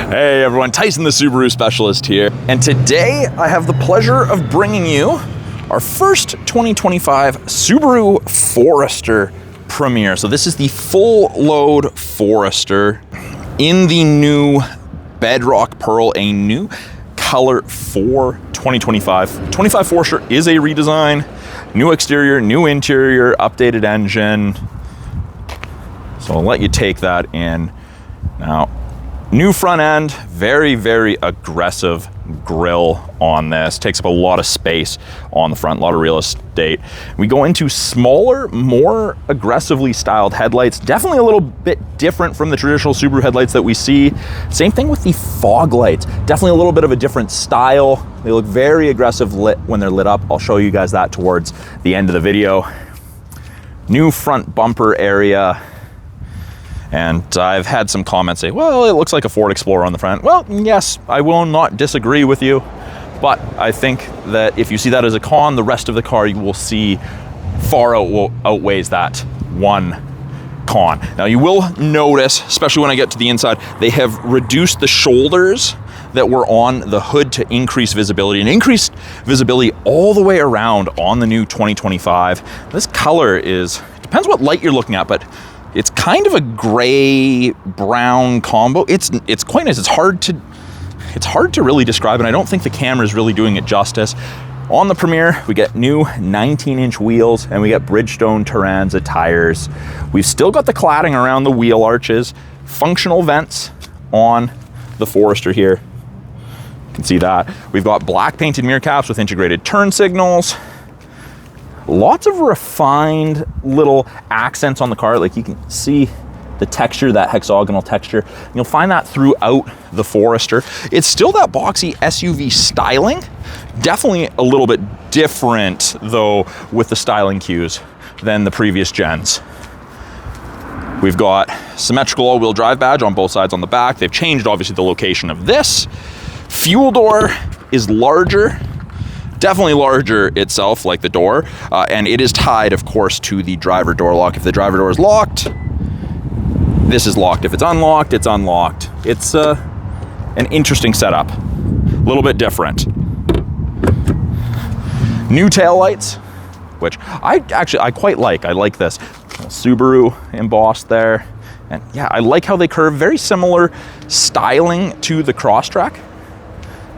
Hey everyone, Tyson the Subaru Specialist here. And today I have the pleasure of bringing you our first 2025 Subaru Forester premiere. So this is the full load Forester in the new Bedrock Pearl, a new color for 2025. 25 Forester is a redesign, new exterior, new interior, updated engine. So I'll let you take that in. Now, new front end, very, very aggressive grille on this. Takes up a lot of space on the front, a lot of real estate. We go into smaller, more aggressively styled headlights. Definitely a little bit different from the traditional Subaru headlights that we see. Same thing with the fog lights. Definitely a little bit of a different style. They look very aggressive lit when they're lit up. I'll show you guys that towards the end of the video. New front bumper area. And I've had some comments say, well, it looks like a Ford Explorer on the front. Well, yes, I will not disagree with you, but I think that if you see that as a con, the rest of the car you will see far outweighs that one con. Now you will notice, especially when I get to the inside, they have reduced the shoulders that were on the hood to increase visibility, and increased visibility all the way around on the new 2025. This color is, depends what light you're looking at, but it's kind of a gray brown combo. It's quite nice. It's hard to really describe, and I don't think the camera is really doing it justice. On the Premier, we get new 19-inch wheels, and we get Bridgestone Turanza tires. We've still got the cladding around the wheel arches, functional vents on the Forester here. You can see that. We've got black painted mirror caps with integrated turn signals. Lots of refined little accents on the car. Like you can see the texture, that hexagonal texture. And you'll find that throughout the Forester. It's still that boxy SUV styling. Definitely a little bit different though with the styling cues than the previous gens. We've got symmetrical all-wheel drive badge on both sides on the back. They've changed obviously the location of this. Fuel door is larger. Definitely larger itself, like the door, and it is tied, of course, to the driver door lock. If the driver door is locked, this is locked. If it's unlocked, it's unlocked. It's an interesting setup, a little bit different. New taillights, which I quite like. I like this Subaru embossed there, and yeah, I like how they curve. Very similar styling to the Crosstrek,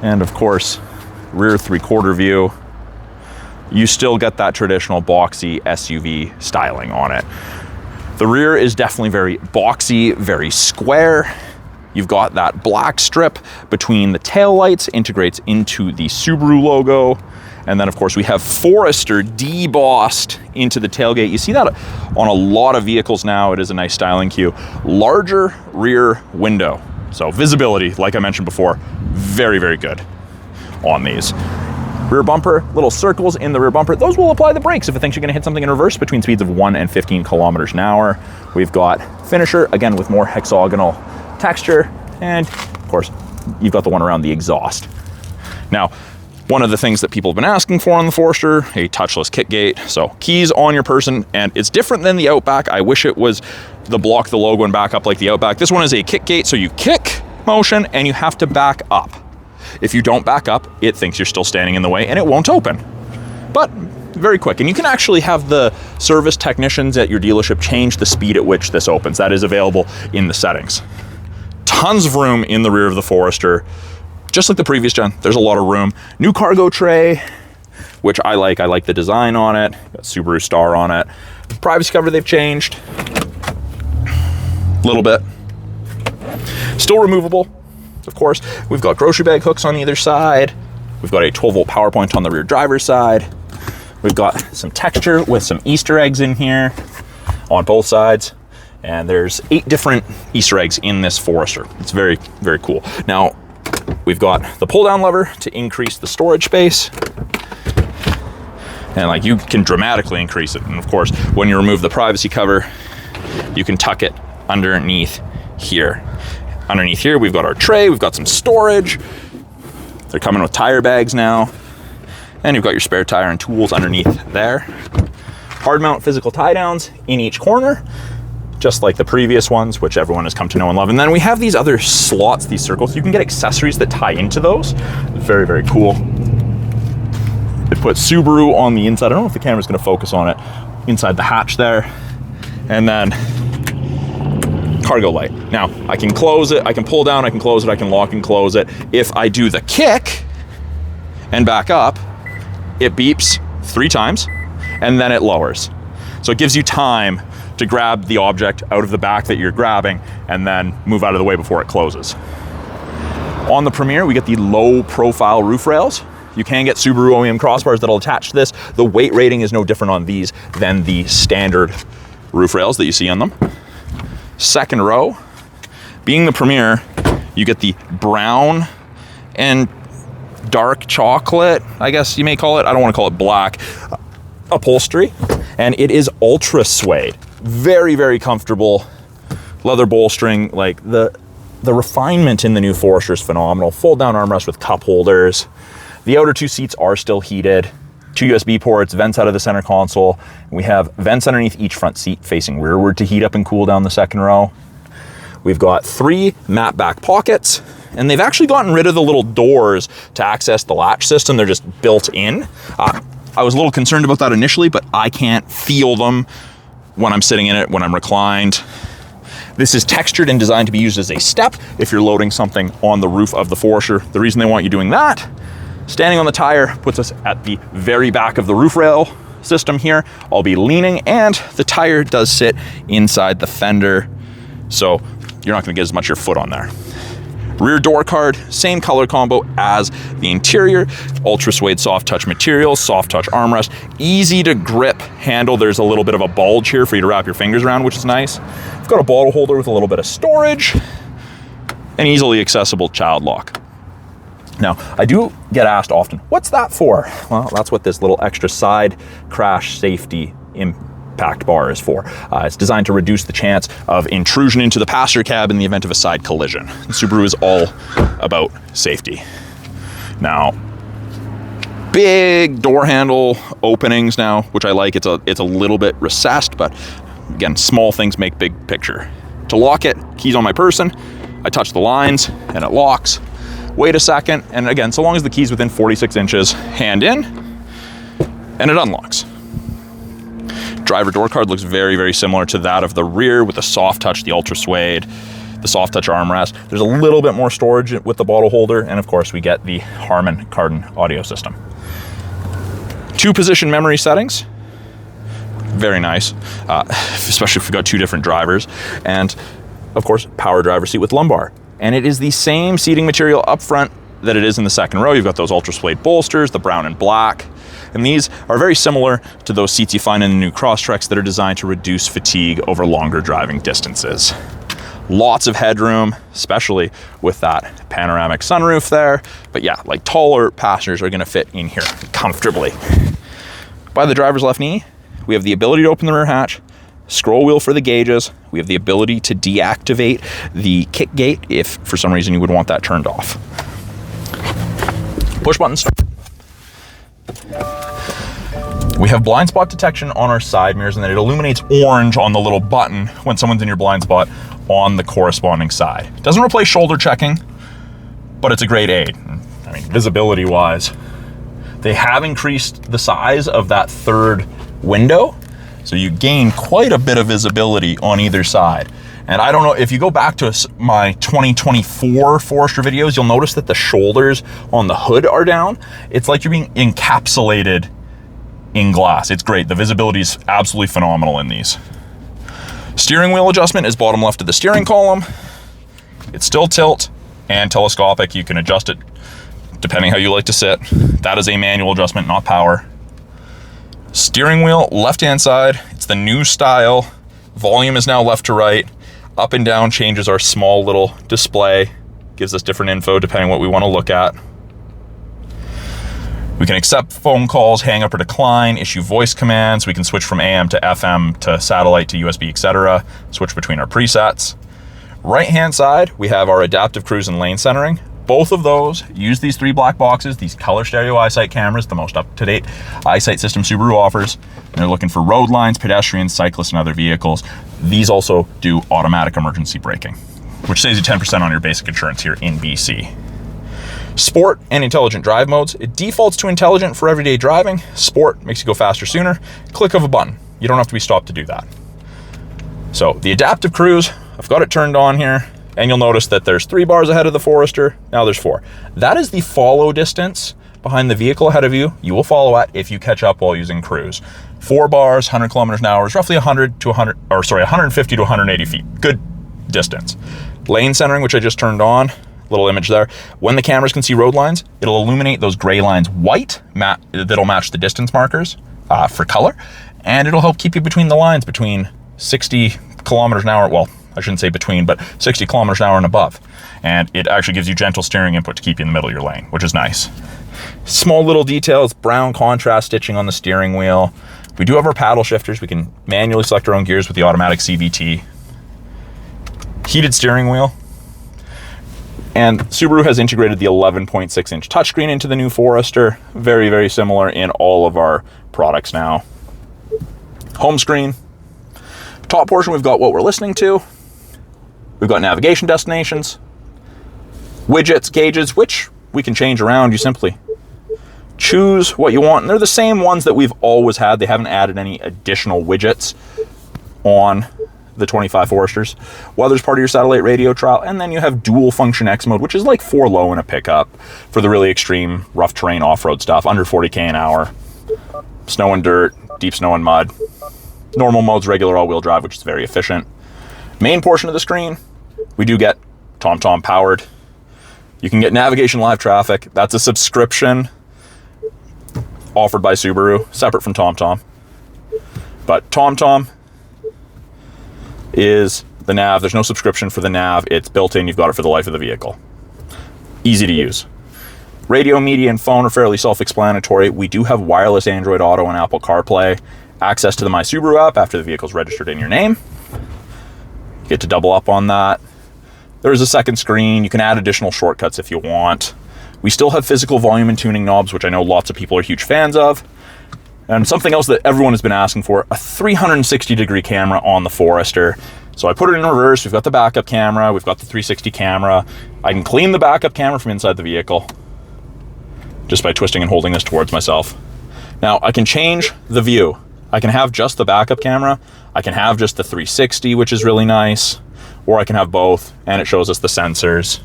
and of course, rear three-quarter view, you still get that traditional boxy SUV styling on it. The rear is definitely very boxy, very square. You've got that black strip between the taillights, integrates into the Subaru logo. And then of course we have Forester debossed into the tailgate. You see that on a lot of vehicles now. It is a nice styling cue. Larger rear window. So visibility, like I mentioned before, very, very good on these. Rear bumper, little circles in the rear bumper. Those will apply the brakes if it thinks you're gonna hit something in reverse between speeds of 1 and 15 kilometers an hour. We've got finisher, again with more hexagonal texture. And of course, you've got the one around the exhaust. Now, one of the things that people have been asking for on the Forester, a touchless kick gate. So keys on your person, and it's different than the Outback. I wish it was the block the logo and back up like the Outback. This one is a kick gate, so you kick motion and you have to back up. If you don't back up, it thinks you're still standing in the way and it won't open. But very quick. And you can actually have the service technicians at your dealership change the speed at which this opens. That is available in the settings. Tons of room in the rear of the Forester. Just like the previous gen, there's a lot of room. New cargo tray, which I like. I like the design on it. Got Subaru star on it. Privacy cover they've changed a little bit. Still removable. Of course, we've got grocery bag hooks on either side. We've got a 12-volt power point on the rear driver's side. We've got some texture with some Easter eggs in here on both sides. And there's 8 different Easter eggs in this Forester. It's very, very cool. Now, we've got the pull-down lever to increase the storage space. And like you can dramatically increase it. And of course, when you remove the privacy cover, you can tuck it underneath here. Underneath here, we've got our tray, we've got some storage. They're coming with tire bags now. And you've got your spare tire and tools underneath there. Hard mount physical tie downs in each corner. just like the previous ones, which everyone has come to know and love. And then we have these other slots, these circles. You can get accessories that tie into those. Very, very cool. It puts Subaru on the inside. I don't know if the camera's gonna focus on it. Inside the hatch there. And then cargo light. Now, I can close it, I can pull down, I can close it, I can lock and close it. If I do the kick and back up, it beeps 3 times and then it lowers. So it gives you time to grab the object out of the back that you're grabbing and then move out of the way before it closes. On the Premier, we get the low profile roof rails. You can get Subaru OEM crossbars that'll attach to this. The weight rating is no different on these than the standard roof rails that you see on them. Second row, being the Premier, you get the brown and dark chocolate, I guess you may call it. I don't want to call it black, upholstery. And it is ultra suede. Very, very comfortable. Leather bolstering, like the refinement in the new Forester is phenomenal. Fold down armrest with cup holders. The outer 2 seats are still heated. 2 USB ports, vents out of the center console. We have vents underneath each front seat facing rearward to heat up and cool down the second row. We've got 3 matte back pockets, and they've actually gotten rid of the little doors to access the latch system. They're just built in. I was a little concerned about that initially, but I can't feel them when I'm sitting in it, when I'm reclined. This is textured and designed to be used as a step if you're loading something on the roof of the Forester. The reason they want you doing that, standing on the tire puts us at the very back of the roof rail system here. I'll be leaning, and the tire does sit inside the fender, so you're not gonna get as much of your foot on there. Rear door card, same color combo as the interior. Ultra suede soft touch material, soft touch armrest, easy to grip handle. There's a little bit of a bulge here for you to wrap your fingers around, which is nice. I've got a bottle holder with a little bit of storage, an easily accessible child lock. Now, I do get asked often, what's that for? Well, that's what this little extra side crash safety impact bar is for. It's designed to reduce the chance of intrusion into the passenger cab in the event of a side collision. The Subaru is all about safety. Now, big door handle openings now, which I like. It's a little bit recessed, but again, small things make big picture. To lock it, keys on my person, I touch the lines and it locks. Wait a second, and again, so long as the key's within 46 inches, hand in, and it unlocks. Driver door card looks very, very similar to that of the rear with the soft touch, the ultra suede, the soft touch armrest. There's a little bit more storage with the bottle holder, and of course we get the Harman Kardon audio system. 2 position memory settings, very nice, especially if we've got 2 different drivers, and of course power driver seat with lumbar. And it is the same seating material up front that it is in the second row. You've got those ultra suede bolsters, the brown and black. And these are very similar to those seats you find in the new Crosstreks that are designed to reduce fatigue over longer driving distances. Lots of headroom, especially with that panoramic sunroof there. But yeah, like taller passengers are gonna fit in here comfortably. By the driver's left knee, we have the ability to open the rear hatch, scroll wheel for the gauges. We have the ability to deactivate the kick gate if for some reason you would want that turned off. Push button start. We have blind spot detection on our side mirrors, and then it illuminates orange on the little button when someone's in your blind spot on the corresponding side. It doesn't replace shoulder checking, but it's a great aid. I mean, visibility wise, they have increased the size of that third window, so you gain quite a bit of visibility on either side. And I don't know, if you go back to my 2024 Forester videos, you'll notice that the shoulders on the hood are down. It's like you're being encapsulated in glass. It's great. The visibility is absolutely phenomenal in these. Steering wheel adjustment is bottom left of the steering column. It's still tilt and telescopic. You can adjust it depending how you like to sit. That is a manual adjustment, not power. Steering wheel, left-hand side. It's the new style. Volume is now left to right. Up and down changes our small little display. Gives us different info depending on what we want to look at. We can accept phone calls, hang up or decline, issue voice commands. We can switch from AM to FM to satellite to USB, etc. Switch between our presets. Right-hand side, we have our adaptive cruise and lane centering. Both of those use these 3 black boxes, these color stereo EyeSight cameras, the most up-to-date EyeSight system Subaru offers. And they're looking for road lines, pedestrians, cyclists, and other vehicles. These also do automatic emergency braking, which saves you 10% on your basic insurance here in BC. Sport and intelligent drive modes. It defaults to intelligent for everyday driving. Sport makes you go faster sooner. Click of a button. You don't have to be stopped to do that. So the adaptive cruise, I've got it turned on here, and you'll notice that there's 3 bars ahead of the Forester. Now there's 4. That is the follow distance behind the vehicle ahead of you. You will follow at if you catch up while using cruise. 4 bars, 100 kilometers an hour is roughly 150 to 180 feet. Good distance. Lane centering, which I just turned on, little image there. When the cameras can see road lines, it'll illuminate those gray lines white, that'll match the distance markers for color, and it'll help keep you between the lines between 60 kilometers an hour. Well, I shouldn't say between, but 60 kilometers an hour and above. And it actually gives you gentle steering input to keep you in the middle of your lane, which is nice. Small little details, brown contrast stitching on the steering wheel. We do have our paddle shifters. We can manually select our own gears with the automatic CVT. Heated steering wheel. And Subaru has integrated the 11.6-inch touchscreen into the new Forester. Very, very similar in all of our products now. Home screen. Top portion, we've got what we're listening to. We've got navigation destinations. Widgets, gauges, which we can change around. You simply choose what you want. And they're the same ones that we've always had. They haven't added any additional widgets on the 25 Foresters. Weather's part of your satellite radio trial, and then you have dual function X mode, which is like 4 low in a pickup for the really extreme rough terrain off-road stuff, under 40k an hour, snow and dirt, deep snow and mud. Normal mode's regular all-wheel drive, which is very efficient. Main portion of the screen, we do get TomTom powered. You can get navigation live traffic. That's a subscription offered by Subaru, separate from TomTom. But TomTom is the nav. There's no subscription for the nav. It's built in. You've got it for the life of the vehicle. Easy to use. Radio, media, and phone are fairly self-explanatory. We do have wireless Android Auto and Apple CarPlay. Access to the My Subaru app after the vehicle's registered in your name. You get to double up on that. There's a second screen. You can add additional shortcuts if you want. We still have physical volume and tuning knobs, which I know lots of people are huge fans of. And something else that everyone has been asking for, a 360-degree camera on the Forester. So I put it in reverse. We've got the backup camera. We've got the 360 camera. I can clean the backup camera from inside the vehicle just by twisting and holding this towards myself. Now, I can change the view. I can have just the backup camera. I can have just the 360, which is really nice. Or I can have both, and it shows us the sensors.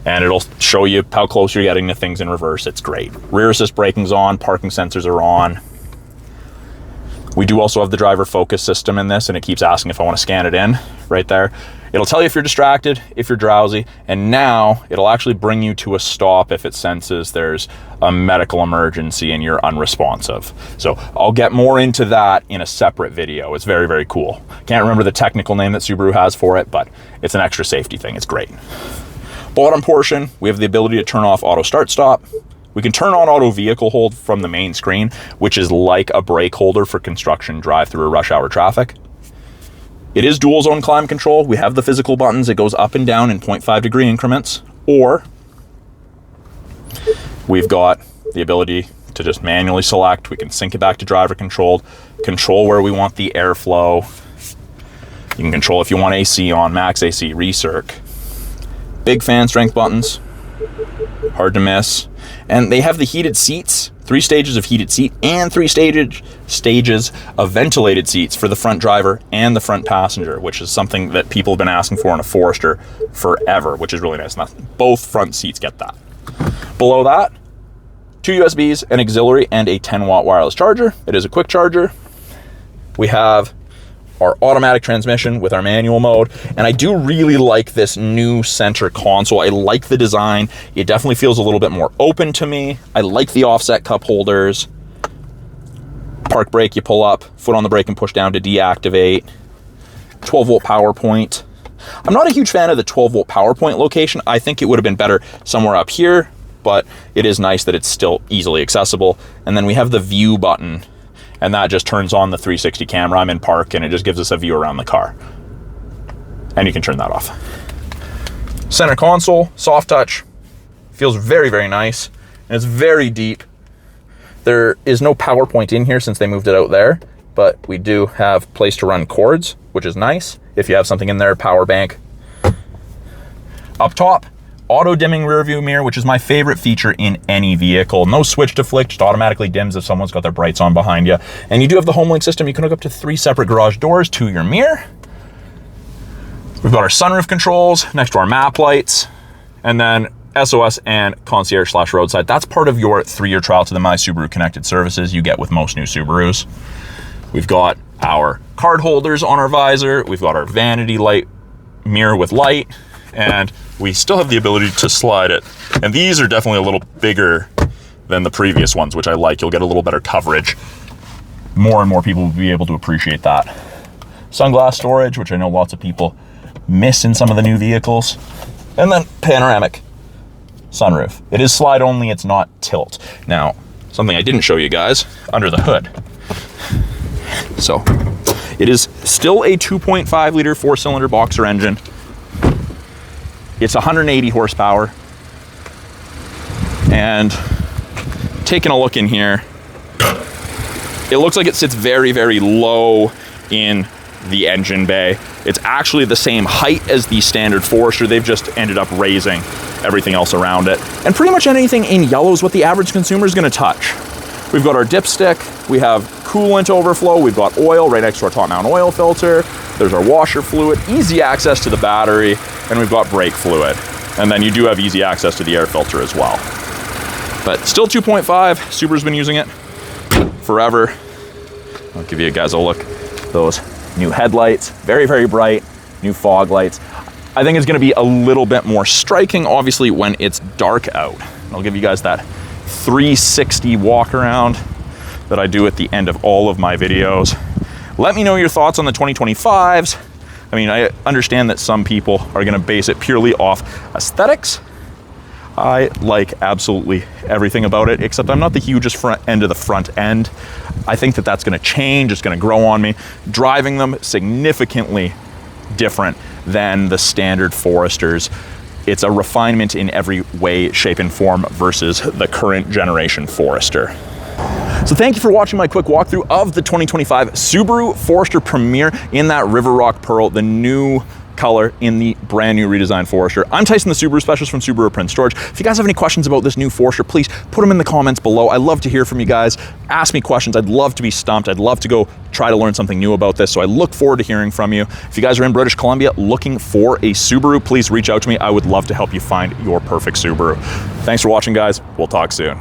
And it'll show you how close you're getting to things in reverse. It's great. Rear assist braking's on. Parking sensors are on. We do also have the driver focus system in this, and it keeps asking if I want to scan it in right there. It'll tell you if you're distracted, if you're drowsy, and now it'll actually bring you to a stop if it senses there's a medical emergency and you're unresponsive. So I'll get more into that in a separate video. It's very, very cool. Can't remember the technical name that Subaru has for it, but it's an extra safety thing. It's great. Bottom portion, we have the ability to turn off auto start stop. We can turn on auto vehicle hold from the main screen, which is like a brake holder for construction drive-through or rush hour traffic. It is dual zone climate control. We have the physical buttons. It goes up and down in 0.5 degree increments, or we've got the ability to just manually select. We can sync it back to driver controlled, control where we want the airflow. You can control if you want AC on, max AC, recirc. Big fan strength buttons, hard to miss. And they have the heated seats, 3 stages of heated seat and 3 stages of ventilated seats for the front driver and the front passenger, which is something that people have been asking for in a Forester forever, which is really nice. Both front seats get that. Below that, 2 USBs, an auxiliary, and a 10-watt wireless charger. It is a quick charger. We have our automatic transmission with our manual mode, and I do really like this new center console. I like the design. It definitely feels a little bit more open to me. I like the offset cup holders. Park brake, you pull up, foot on the brake and push down to deactivate. 12-volt power point. I'm not a huge fan of the 12-volt power point location. I think it would have been better somewhere up here, but it is nice that it's still easily accessible. And then we have the view button, and that just turns on the 360 camera. I'm in park, and it just gives us a view around the car. And you can turn that off. Center console, soft touch, Feels very, very nice, and it's very deep. There is no power point in here since they moved it out there, but we do have place to run cords, which is nice. If you have something in there, power bank. Up top, auto dimming rear view mirror, which is my favorite feature in any vehicle. No switch to flick, just automatically dims if someone's got their brights on behind you. And you do have the HomeLink system. You can hook up to 3 separate garage doors to your mirror. We've got our sunroof controls next to our map lights, and then SOS and concierge/roadside. That's part of your 3-year trial to the My Subaru connected services you get with most new Subarus. We've got our card holders on our visor. We've got our vanity light mirror with light, and we still have the ability to slide it. And these are definitely a little bigger than the previous ones, which I like. You'll get a little better coverage. More and more people will be able to appreciate that. Sunglass storage, which I know lots of people miss in some of the new vehicles. And then panoramic sunroof. It is slide only, it's not tilt. Now, something I didn't show you guys, under the hood. So, it is still a 2.5 liter 4-cylinder boxer engine. It's 180 horsepower. And taking a look in here, it looks like it sits very, very low in the engine bay. It's actually the same height as the standard Forester. They've just ended up raising everything else around it. And pretty much anything in yellow is what the average consumer is going to touch. We've got our dipstick, we have coolant overflow, we've got oil right next to our top mount oil filter, there's our washer fluid, easy access to the battery, and we've got brake fluid. And then you do have easy access to the air filter as well. But still 2.5, Subaru's been using it forever. I'll give you guys a look. Those new headlights, very, very bright, new fog lights. I think it's gonna be a little bit more striking, obviously, when it's dark out. I'll give you guys that 360 walk around that I do at the end of all of my videos. Let me know your thoughts on the 2025s. I mean, I understand that some people are gonna base it purely off aesthetics. I like absolutely everything about it, except I'm not the hugest end of the front end. I think that that's gonna change, it's gonna grow on me. Driving them significantly different than the standard Foresters. It's a refinement in every way, shape, and form versus the current generation Forester. So thank you for watching my quick walkthrough of the 2025 Subaru Forester Premier in that River Rock Pearl, the new color in the brand new redesigned Forester. I'm Tyson, the Subaru specialist from Subaru Prince George. If you guys have any questions about this new Forester, please put them in the comments below. I love to hear from you guys. Ask me questions. I'd love to be stumped. I'd love to go try to learn something new about this. So I look forward to hearing from you. If you guys are in British Columbia looking for a Subaru, please reach out to me. I would love to help you find your perfect Subaru. Thanks for watching, guys. We'll talk soon.